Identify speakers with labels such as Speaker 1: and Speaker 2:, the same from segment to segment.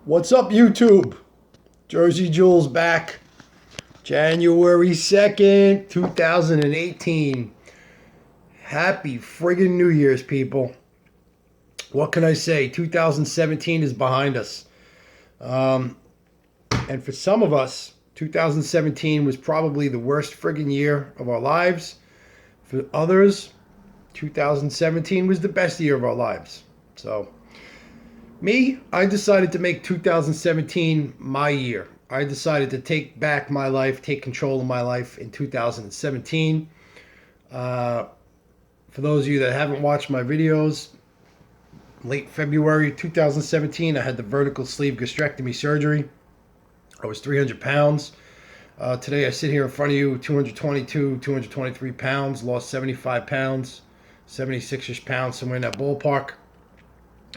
Speaker 1: What's up, YouTube? Jersey Jules back. January 2nd, 2018. Happy friggin' New Year's, people. What can I say? 2017 is behind us. And for some of us, 2017 was probably the worst friggin' year of our lives. For others, 2017 was the best year of our lives. So, me, I decided to make 2017 my year. I decided to take back my life, take control of my life in 2017. Uh, for those of you that haven't watched my videos, late February 2017, I had the vertical sleeve gastrectomy surgery. I was 300 pounds. Today I sit here in front of you, 222, 223 pounds, lost 75 pounds, 76-ish pounds, somewhere in that ballpark.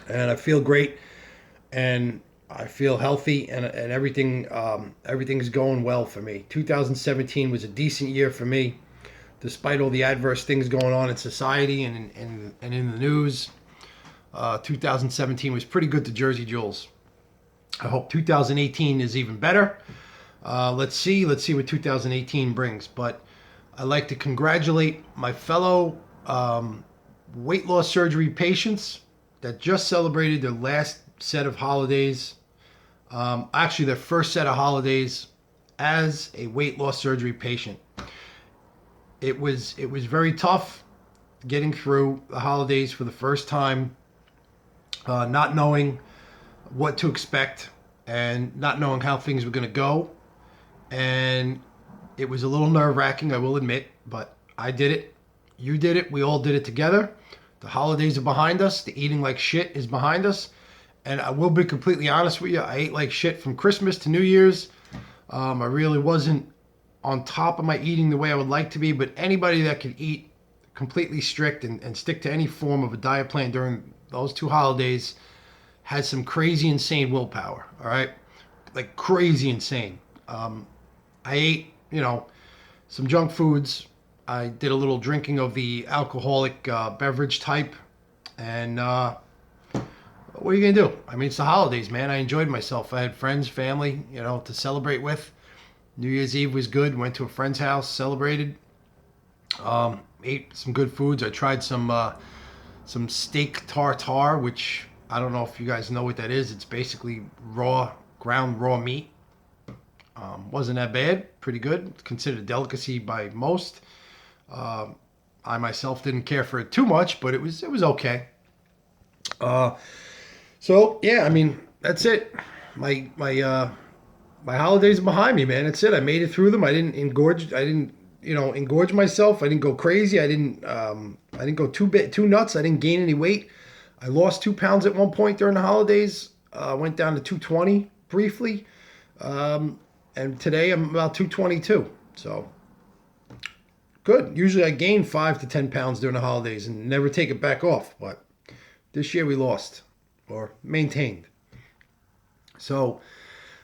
Speaker 1: And I feel great, and I feel healthy, and everything's going well for me. 2017 was a decent year for me, despite all the adverse things going on in society and in the news. 2017 was pretty good to Jersey Jules. I hope 2018 is even better. Let's see what 2018 brings. But I'd like to congratulate my fellow weight loss surgery patients that just celebrated their last set of holidays. Actually, their first set of holidays as a weight loss surgery patient. It was very tough getting through the holidays for the first time, not knowing what to expect and not knowing how things were going to go. And it was a little nerve-wracking, I will admit, but I did it. You did it. We all did it together. The holidays are behind us. The eating like shit is behind us. And I will be completely honest with you. I ate like shit from Christmas to New Year's. I really wasn't on top of my eating the way I would like to be. But anybody that can eat completely strict and stick to any form of a diet plan during those two holidays had some crazy, insane willpower. All right? Like crazy insane. I ate, some junk foods. I did a little drinking of the alcoholic beverage type. And what are you going to do? I mean, it's the holidays, man. I enjoyed myself. I had friends, family, to celebrate with. New Year's Eve was good. Went to a friend's house, celebrated. Ate some good foods. I tried some steak tartare, which I don't know if you guys know what that is. It's basically ground raw meat. Wasn't that bad. Pretty good. It's considered a delicacy by most. I myself didn't care for it too much, but it was okay. So yeah, I mean, that's it. My holidays are behind me, man. That's it. I made it through them. I didn't engorge. I didn't engorge myself. I didn't go crazy. I didn't go too nuts. I didn't gain any weight. I lost 2 pounds at one point during the holidays. Went down to 220 briefly. And today I'm about 222. So good. Usually I gain 5 to 10 pounds during the holidays and never take it back off. But this year we lost or maintained. So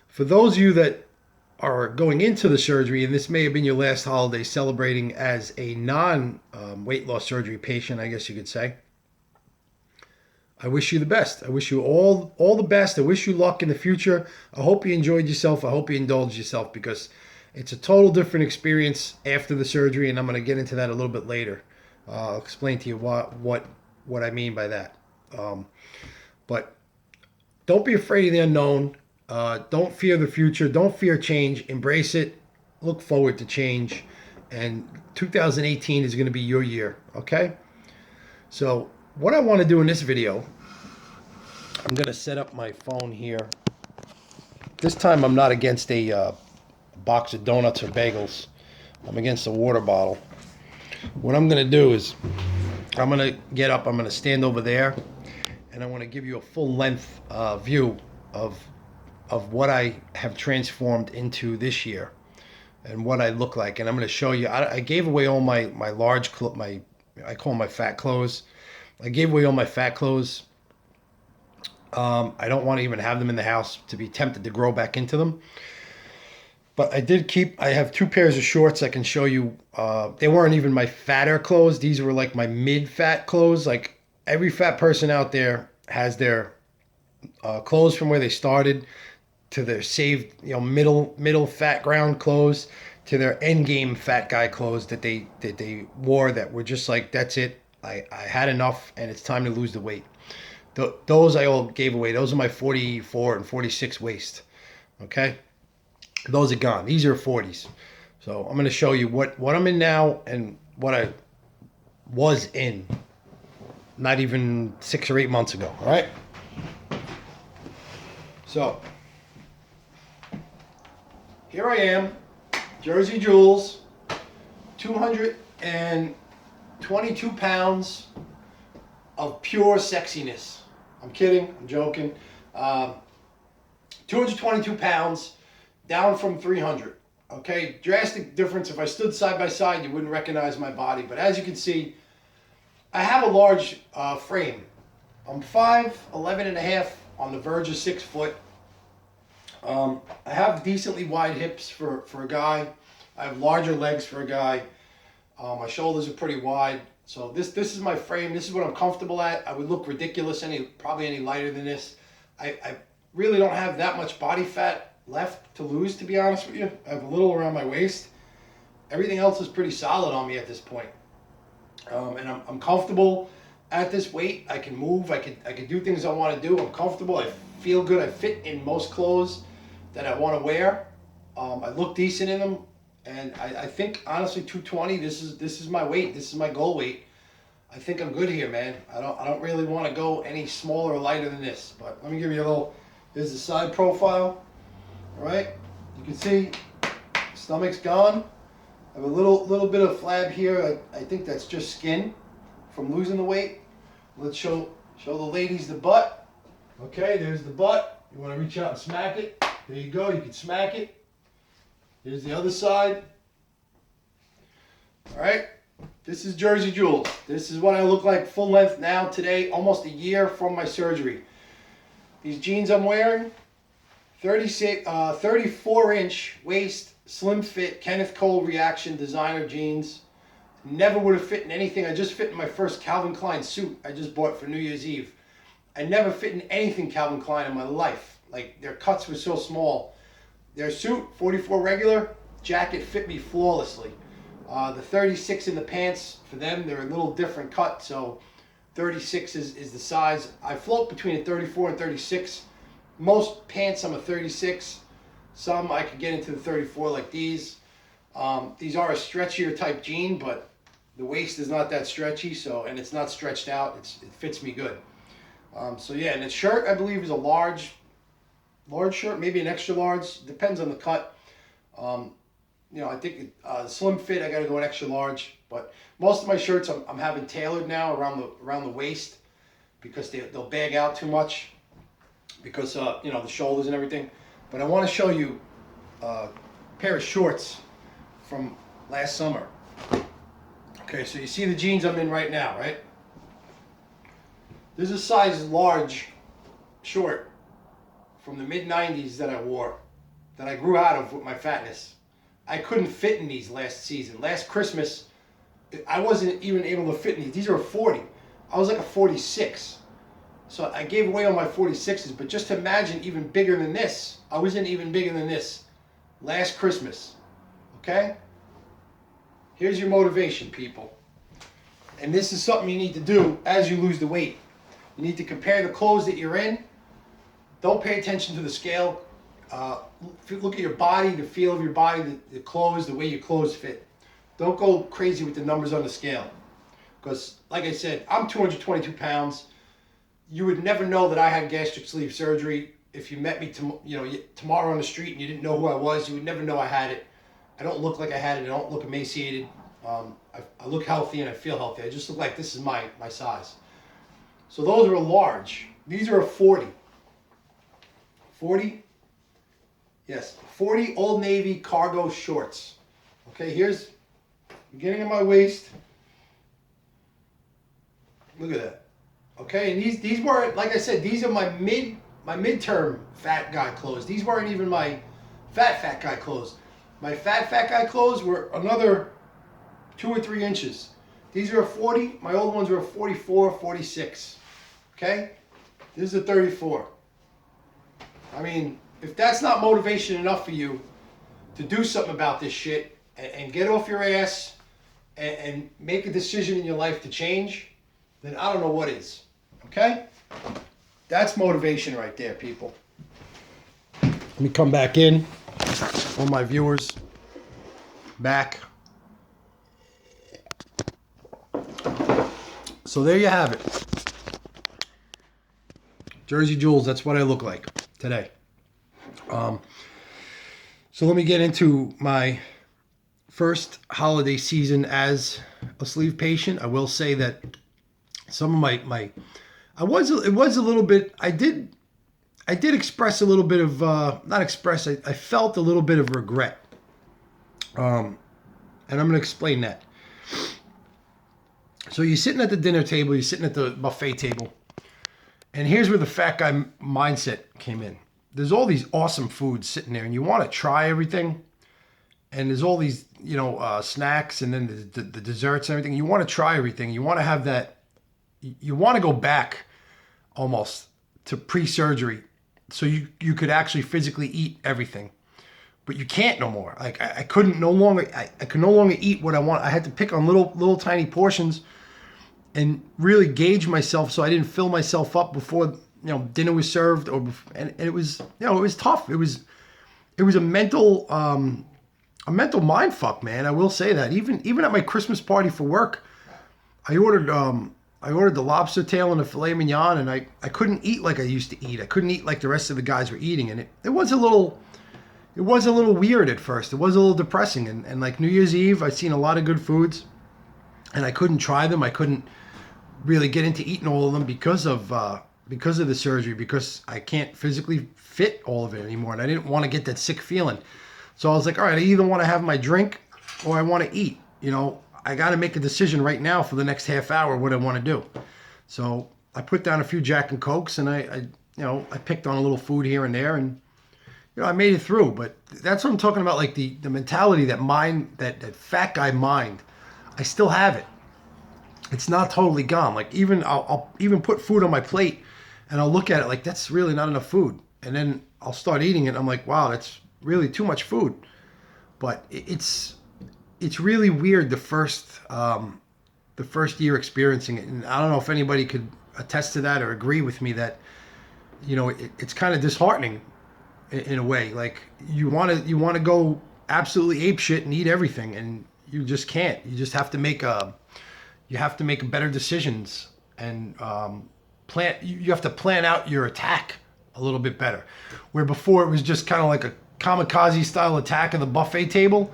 Speaker 1: for those of you that are going into the surgery, and this may have been your last holiday celebrating as a non-weight loss surgery patient, I guess you could say, I wish you the best. I wish you all the best. I wish you luck in the future. I hope you enjoyed yourself. I hope you indulged yourself, because it's a total different experience after the surgery, and I'm going to get into that a little bit later. I'll explain to you what I mean by that. But don't be afraid of the unknown. Don't fear the future. Don't fear change. Embrace it. Look forward to change. And 2018 is going to be your year. Okay? So what I want to do in this video, I'm going to set up my phone here. This time I'm not against a box of donuts or bagels. I'm against a water bottle. What I'm going to do is I'm going to get up. I'm going to stand over there, and I want to give you a full length view of what I have transformed into this year and what I look like. And I'm going to show you. I gave away all my large I call them my fat clothes. I gave away all my fat clothes. I don't want to even have them in the house to be tempted to grow back into them. But I have 2 pairs of shorts I can show you. They weren't even my fatter clothes. These were like my mid-fat clothes. Like every fat person out there has their clothes from where they started to their saved, middle fat ground clothes to their end game fat guy clothes that they wore that were just like, that's it. I had enough and it's time to lose the weight. Those I all gave away. Those are my 44 and 46 waist. Okay, those are gone. These are 40s. So I'm going to show you what I'm in now and what I was in not even 6 or 8 months ago. All right. So here I am, Jersey Jules, 222 pounds of pure sexiness. I'm kidding. I'm joking. 222 pounds, down from 300. Okay, drastic difference. If I stood side by side, you wouldn't recognize my body. But as you can see, I have a large frame. I'm 5'11" and a half, on the verge of 6 foot. I have decently wide hips for a guy. I have larger legs for a guy. My shoulders are pretty wide. So this is my frame. This is what I'm comfortable at. I would look ridiculous probably any lighter than this. I really don't have that much body fat left to lose, to be honest with you. I have a little around my waist. Everything else is pretty solid on me at this point. And I'm comfortable at this weight. I can move. I can do things I want to do. I'm comfortable. I feel good. I fit in most clothes that I want to wear. I look decent in them. And I think, honestly, 220, this is my weight. This is my goal weight. I think I'm good here, man. I don't really want to go any smaller or lighter than this. But let me give you a little, here's the side profile. All right? You can see stomach's gone. I have a little bit of flab here. I think that's just skin from losing the weight. Let's show the ladies the butt. Okay, there's the butt. You want to reach out and smack it. There you go. You can smack it. Here's the other side. All right. This is Jersey Jules. This is what I look like full length now today, almost a year from my surgery. These jeans I'm wearing, 34-inch waist, slim fit, Kenneth Cole Reaction designer jeans. Never would have fit in anything. I just fit in my first Calvin Klein suit I just bought for New Year's Eve. I never fit in anything Calvin Klein in my life. Like, their cuts were so small. Their suit, 44 regular, jacket fit me flawlessly. The 36 in the pants, for them, they're a little different cut, so 36 is the size. I float between a 34 and 36. Most pants I'm a 36. Some I could get into the 34 like these. These are a stretchier type jean, but the waist is not that stretchy, and it's not stretched out. It fits me good. So yeah, and the shirt I believe is a large shirt, maybe an extra large, depends on the cut. I think slim fit, I got to go an extra large. But most of my shirts I'm having tailored now around the waist because they'll bag out too much because the shoulders and everything. But I want to show you a pair of shorts from last summer. Okay, so you see the jeans I'm in right now, right? This is a size large short from the mid-90s that I wore, that I grew out of with my fatness. I couldn't fit in these last season. Last Christmas, I wasn't even able to fit in these. These are a 40. I was like a 46. So I gave away all my 46s, but just imagine even bigger than this. I wasn't even bigger than this last Christmas. Okay? Here's your motivation, people. And this is something you need to do as you lose the weight. You need to compare the clothes that you're in. Don't pay attention to the scale. Look at your body, the feel of your body, the clothes, the way your clothes fit. Don't go crazy with the numbers on the scale. Because, like I said, I'm 222 pounds. You would never know that I had gastric sleeve surgery if you met me tomorrow on the street and you didn't know who I was. You would never know I had it. I don't look like I had it. I don't look emaciated. I look healthy and I feel healthy. I just look like this is my size. So those are a large. These are a 40. 40? Yes, 40 Old Navy cargo shorts. Okay, here's beginning of my waist. Look at that. Okay, and these weren't, like I said, these are my midterm fat guy clothes. These weren't even my fat guy clothes. My fat guy clothes were another 2 or 3 inches. These are a 40. My old ones were a 44, 46. Okay? This is a 34. I mean, if that's not motivation enough for you to do something about this shit and get off your ass and make a decision in your life to change, then I don't know what is. Okay? That's motivation right there, people. Let me come back in. All my viewers back. So there you have it. Jersey Jules, that's what I look like today. So let me get into my first holiday season as a sleeve patient. I will say that some of my it was a little bit, I did express a little bit of not express, I felt a little bit of regret. And I'm going to explain that. So you're sitting at the dinner table, you're sitting at the buffet table, and here's where the fat guy mindset came in. There's all these awesome foods sitting there, and you want to try everything. And there's all these, snacks, and then the desserts and everything. You want to try everything. You want to have that. You want to go back almost to pre-surgery, so you could actually physically eat everything. But you can't no more. Like I could no longer eat what I want. I had to pick on little tiny portions and really gauge myself so I didn't fill myself up before dinner was served, and it was it was tough. It was a mental mind fuck, man. I will say that. Even at my Christmas party for work, I ordered the lobster tail and the filet mignon, and I couldn't eat like I used to eat. I couldn't eat like the rest of the guys were eating, and it was a little weird at first. It was a little depressing, and like New Year's Eve, I'd seen a lot of good foods, and I couldn't try them. I couldn't really get into eating all of them because of the surgery, because I can't physically fit all of it anymore, and I didn't want to get that sick feeling. So I was like, all right, I either want to have my drink or I want to eat. I got to make a decision right now for the next half hour what I want to do. So I put down a few Jack and Cokes, and I picked on a little food here and there, and I made it through. But that's what I'm talking about, like the mentality, that mind, that fat guy mind. I still have it. It's not totally gone. Like I'll even put food on my plate, and I'll look at it like that's really not enough food, and then I'll start eating it. And I'm like, wow, that's really too much food. But it's really weird the first year experiencing it, and I don't know if anybody could attest to that or agree with me that it's kind of disheartening in a way. Like you want to go absolutely ape shit and eat everything, and you just can't. You just have to make better decisions, and you have to plan out your attack a little bit better. Where before it was just kind of like a kamikaze style attack of the buffet table.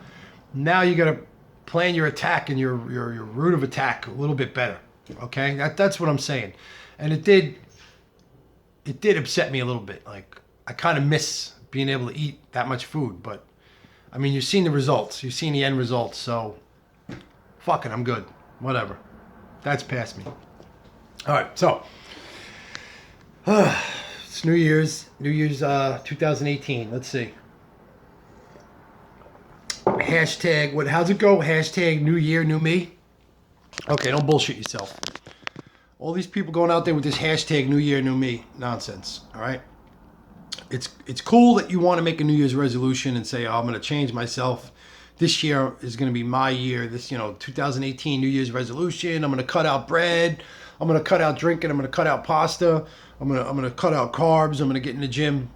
Speaker 1: Now you got to plan your attack and your route of attack a little bit better. Okay, that's what I'm saying, and it did upset me a little bit. Like I kind of miss being able to eat that much food, but I mean, you've seen the results, you've seen the end results, so fuck it, I'm good. Whatever, that's past me. All right, so it's New Year's 2018. Let's see. Hashtag, how's it go? Hashtag New Year, New Me. Okay, don't bullshit yourself. All these people going out there with this hashtag New Year, New Me nonsense. All right, it's cool that you want to make a New Year's resolution and say, oh, I'm going to change myself. This year is going to be my year. This 2018 New Year's resolution. I'm going to cut out bread. I'm going to cut out drinking. I'm going to cut out pasta. I'm going to cut out carbs. I'm going to get in the gym.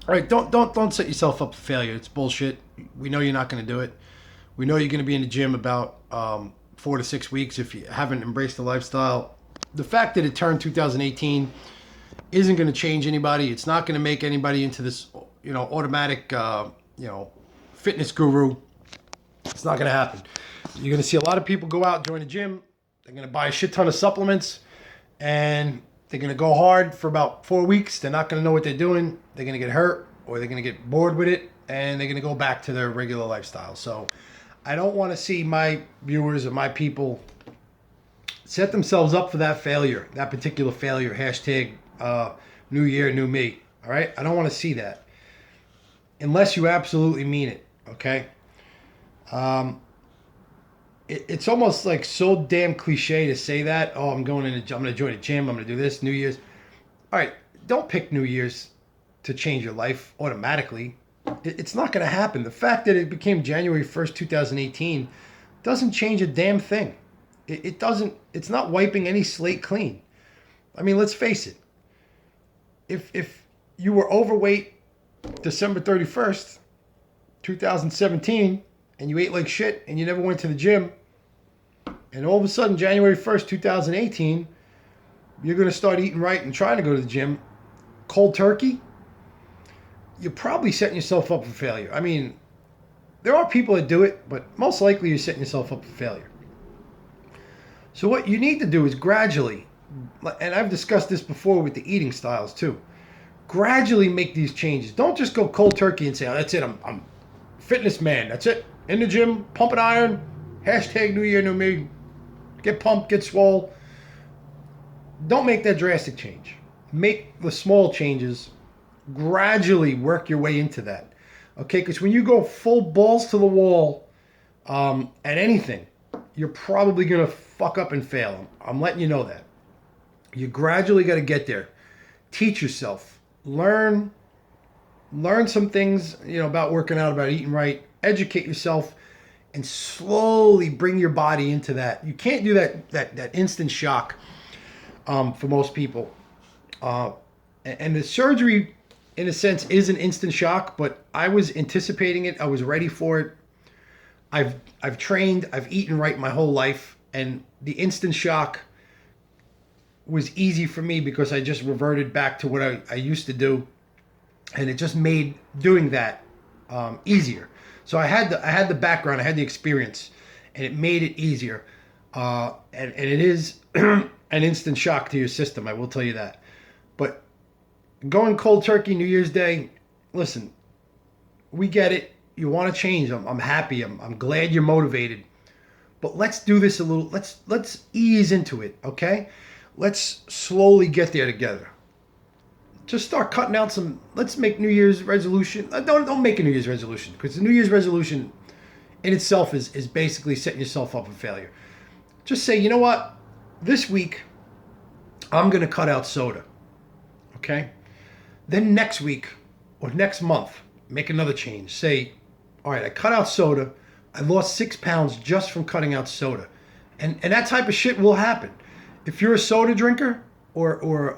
Speaker 1: All right, don't set yourself up for failure. It's bullshit. We know you're not going to do it. We know you're going to be in the gym about 4 to 6 weeks if you haven't embraced the lifestyle. The fact that it turned 2018 isn't going to change anybody. It's not going to make anybody into this, automatic, fitness guru. It's not going to happen. You're going to see a lot of people go out and join a gym. They're going to buy a shit ton of supplements, and they're going to go hard for about 4 weeks. They're not going to know what they're doing. They're going to get hurt, or they're going to get bored with it, and they're going to go back to their regular lifestyle. So I don't want to see my viewers or my people set themselves up for that failure, that particular failure. Hashtag New Year, New Me. All right? I don't want to see that unless you absolutely mean it. Okay? It's almost like so damn cliche to say that. Oh, I'm going to join a gym. I'm going to do this New Year's. All right, don't pick New Year's. to change your life automatically. It's not going to happen. The fact that it became January 1st, 2018 doesn't change a damn thing. It doesn't, it's not wiping any slate clean. I mean, let's face it. If you were overweight December 31st, 2017, and you ate like shit and you never went to the gym, and all of a sudden, January 1st, 2018, you're going to start eating right and trying to go to the gym, cold turkey, you're probably setting yourself up for failure. I mean, there are people that do it, but most likely you're setting yourself up for failure. So what you need to do is gradually, and I've discussed this before with the eating styles too, gradually make these changes. Don't just go cold turkey and say, oh, that's it, I'm fitness man, that's it. In the gym, pumping iron, hashtag New Year, New Me, get pumped, get swole. Don't make that drastic change. Make the small changes, gradually work your way into that. Okay, because when you go full balls to the wall at anything, you're probably going to fuck up and fail. I'm letting you know that. You gradually got to get there. Teach yourself. Learn some things, about working out, about eating right. Educate yourself and slowly bring your body into that. You can't do that instant shock for most people. And the surgery, in a sense, is an instant shock, but I was anticipating it. I was ready for it. I've trained, I've eaten right my whole life, and the instant shock was easy for me because I just reverted back to what I used to do, and it just made doing that easier. So I had the background, I had the experience, and it made it easier. And it is an instant shock to your system, I will tell you that. But going cold turkey New Year's Day, listen, we get it. You want to change. I'm happy. I'm glad you're motivated. But let's do this a little. Let's ease into it, okay? Let's slowly get there together. Just start cutting out some. Let's make New Year's resolution. Don't make a New Year's resolution, because the New Year's resolution in itself is basically setting yourself up for failure. Just say, you know what? This week I'm going to cut out soda. Okay? Then next week or next month, make another change. Say, all right, I cut out soda. I lost 6 pounds just from cutting out soda. And that type of shit will happen. If you're a soda drinker or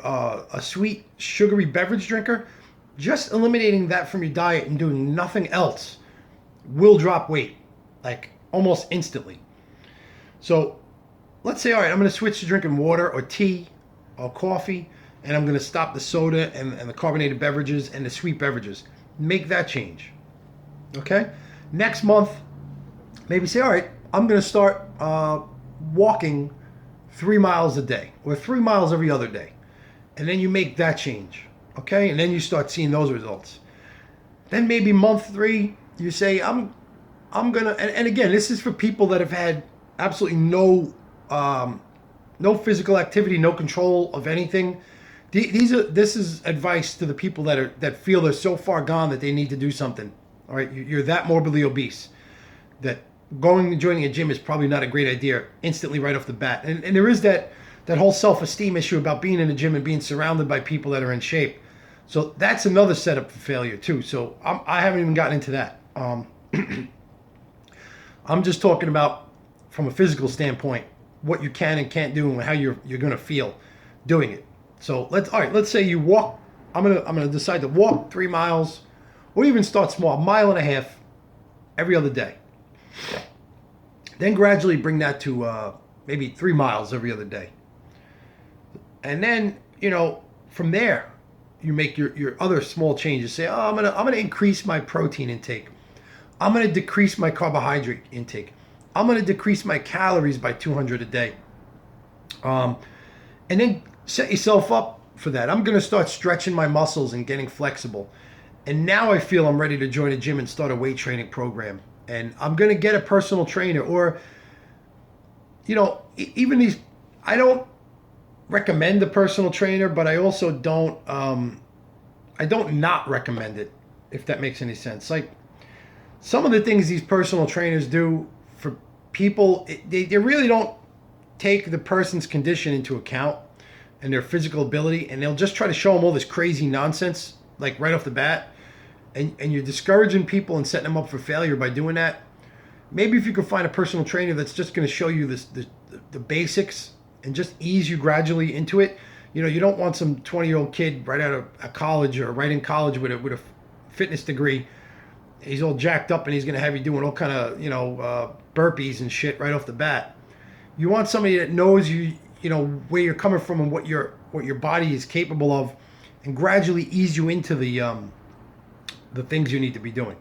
Speaker 1: a sweet, sugary beverage drinker, just eliminating that from your diet and doing nothing else will drop weight, like almost instantly. So let's say, all right, I'm going to switch to drinking water or tea or coffee, and I'm going to stop the soda and the carbonated beverages and the sweet beverages. Make that change. Okay? Next month, maybe say, all right, I'm going to start walking 3 miles a day or 3 miles every other day. And then you make that change. Okay? And then you start seeing those results. Then maybe month 3, you say, I'm going to, and again, this is for people that have had absolutely no physical activity, no control of anything. This is advice to the people that feel they're so far gone that they need to do something. All right, you're that morbidly obese that going and joining a gym is probably not a great idea instantly right off the bat. And there is that whole self-esteem issue about being in a gym and being surrounded by people that are in shape. So that's another setup for failure too. So I haven't even gotten into that. I'm just talking about from a physical standpoint what you can and can't do and how you're going to feel doing it. So let's say you walk. I'm gonna decide to walk 3 miles, or even start small, 1.5 miles every other day. Then gradually bring that to maybe 3 miles every other day. And then from there you make your other small changes. Say, oh, I'm gonna increase my protein intake. I'm gonna decrease my carbohydrate intake. I'm gonna decrease my calories by 200 a day. And then set yourself up for that. I'm going to start stretching my muscles and getting flexible. And now I feel I'm ready to join a gym and start a weight training program. And I'm going to get a personal trainer, or, even these, I don't recommend a personal trainer, but I also don't not recommend it, if that makes any sense. Like some of the things these personal trainers do for people, they really don't take the person's condition into account and their physical ability, and they'll just try to show them all this crazy nonsense like right off the bat, and you're discouraging people and setting them up for failure by doing that, maybe if you could find a personal trainer that's just going to show you the basics and just ease you gradually into it. You know, you don't want some 20-year-old kid right out of a college or right in college with a fitness degree. He's all jacked up and he's going to have you doing all kind of, burpees and shit right off the bat. You want somebody that knows you know, where you're coming from and what your body is capable of, and gradually ease you into the things you need to be doing.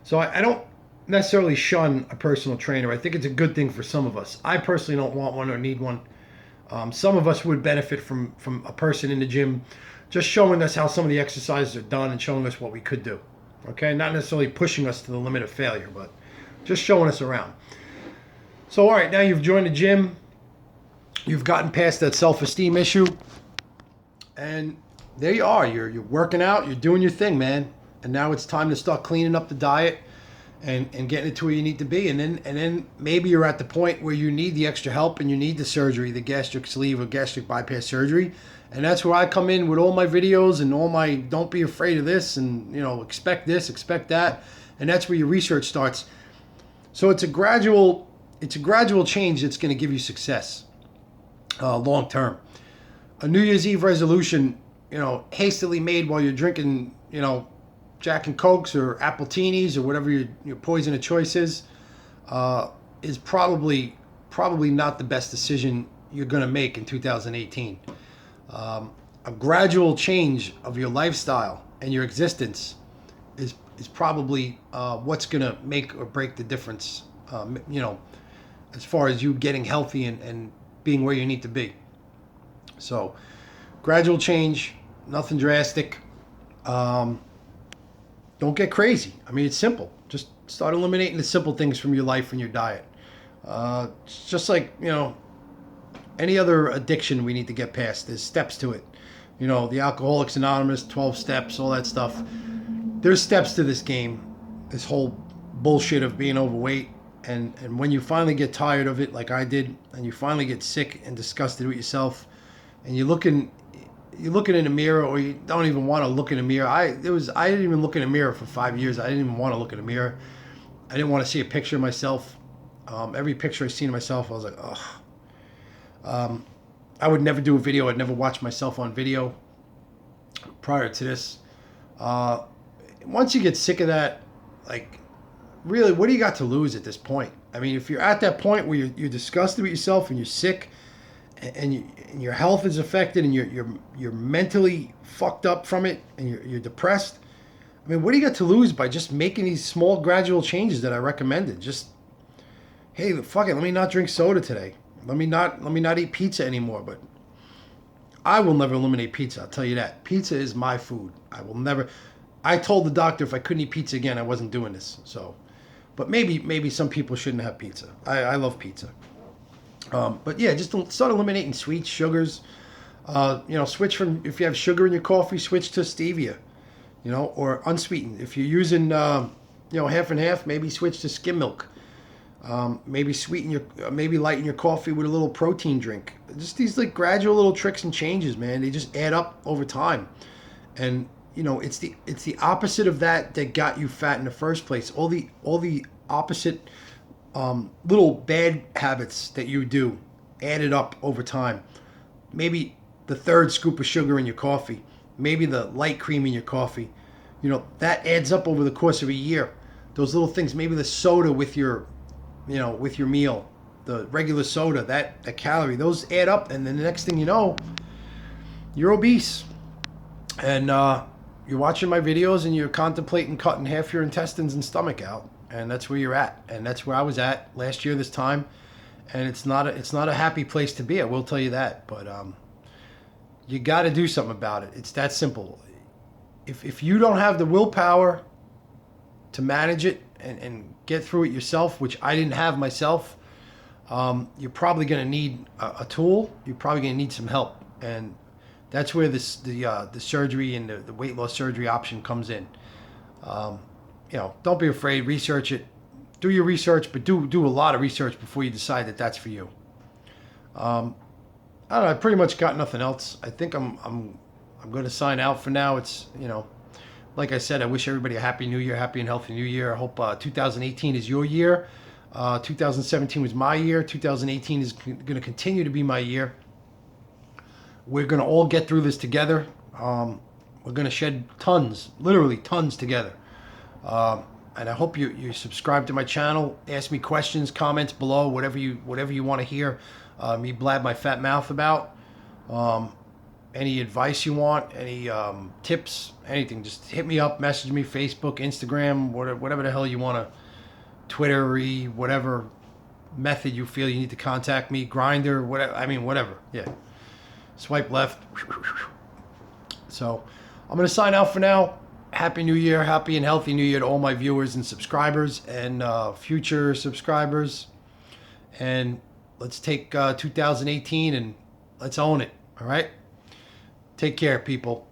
Speaker 1: So I don't necessarily shun a personal trainer. I think it's a good thing for some of us. I personally don't want one or need one. Some of us would benefit from a person in the gym just showing us how some of the exercises are done and showing us what we could do. Okay, not necessarily pushing us to the limit of failure, but just showing us around. So, all right, now you've joined the gym. You've gotten past that self-esteem issue. And there you are. You're working out. You're doing your thing, man. And now it's time to start cleaning up the diet and getting it to where you need to be. And then maybe you're at the point where you need the extra help and you need the surgery, the gastric sleeve or gastric bypass surgery. And that's where I come in with all my videos and all my don't be afraid of this and, expect this, expect that. And that's where your research starts. So it's a gradual change that's going to give you success long term. A New Year's Eve resolution, hastily made while you're drinking, Jack and Cokes or Appletinis or whatever your poison of choice is probably not the best decision you're going to make in 2018. A gradual change of your lifestyle and your existence is probably what's going to make or break the difference, as far as you getting healthy and being where you need to be. So, gradual change, nothing drastic. Don't get crazy. I mean, it's simple. Just start eliminating the simple things from your life and your diet. It's just like, any other addiction we need to get past. There's steps to it. The Alcoholics Anonymous, 12 steps, all that stuff. There's steps to this game. This whole bullshit of being overweight. And when you finally get tired of it, like I did, and you finally get sick and disgusted with yourself, and you're looking in the mirror, or you don't even want to look in the mirror. I didn't even look in the mirror for 5 years. I didn't even want to look in the mirror. I didn't want to see a picture of myself. Every picture I seen of myself, I was like, ugh. I would never do a video. I'd never watch myself on video prior to this. Once you get sick of that, like, really, what do you got to lose at this point? I mean, if you're at that point where you're disgusted with yourself and you're sick, and your health is affected, and you're mentally fucked up from it, and you're depressed. I mean, what do you got to lose by just making these small gradual changes that I recommended? Just, hey, fuck it, let me not drink soda today. Let me not eat pizza anymore. But I will never eliminate pizza. I'll tell you that. Pizza is my food. I will never. I told the doctor if I couldn't eat pizza again, I wasn't doing this. So, but maybe some people shouldn't have pizza. I love pizza. But yeah, just start eliminating sweets, sugars. Switch from, if you have sugar in your coffee, switch to stevia, or unsweetened. If you're using, half and half, maybe switch to skim milk. Maybe maybe lighten your coffee with a little protein drink. Just these like gradual little tricks and changes, man. They just add up over time. And, it's the opposite of that got you fat in the first place. All the opposite little bad habits that you do added up over time. Maybe the third scoop of sugar in your coffee, maybe the light cream in your coffee, that adds up over the course of a year. Those little things, maybe the soda with your meal, the regular soda, that calorie, those add up, and then the next thing you know, you're obese. And you're watching my videos and you're contemplating cutting half your intestines and stomach out. And that's where you're at, and that's where I was at last year this time, and it's not a happy place to be. I will tell you that, but you got to do something about it. It's that simple. If you don't have the willpower to manage it and get through it yourself, which I didn't have myself, you're probably going to need a tool. You're probably going to need some help, and that's where the surgery and the weight loss surgery option comes in. Don't be afraid. Research it. Do your research, but do a lot of research before you decide that that's for you. I don't know. I pretty much got nothing else. I think I'm going to sign out for now. It's Like I said, I wish everybody a happy new year, happy and healthy new year. I hope 2018 is your year. 2017 was my year. 2018 is going to continue to be my year. We're going to all get through this together. We're going to shed tons, literally tons together. And I hope you subscribe to my channel. Ask me questions, comments below, whatever you want to hear me blab my fat mouth about. Any advice you want, any tips, anything, just hit me up, message me, Facebook, Instagram, whatever the hell you want to, Twitter-y, whatever method you feel you need to contact me, Grinder, whatever. I mean, whatever. Yeah. Swipe left. So I'm going to sign out for now. Happy New Year, happy and healthy New Year to all my viewers and subscribers and future subscribers. And let's take 2018 and let's own it. All right? Take care, people.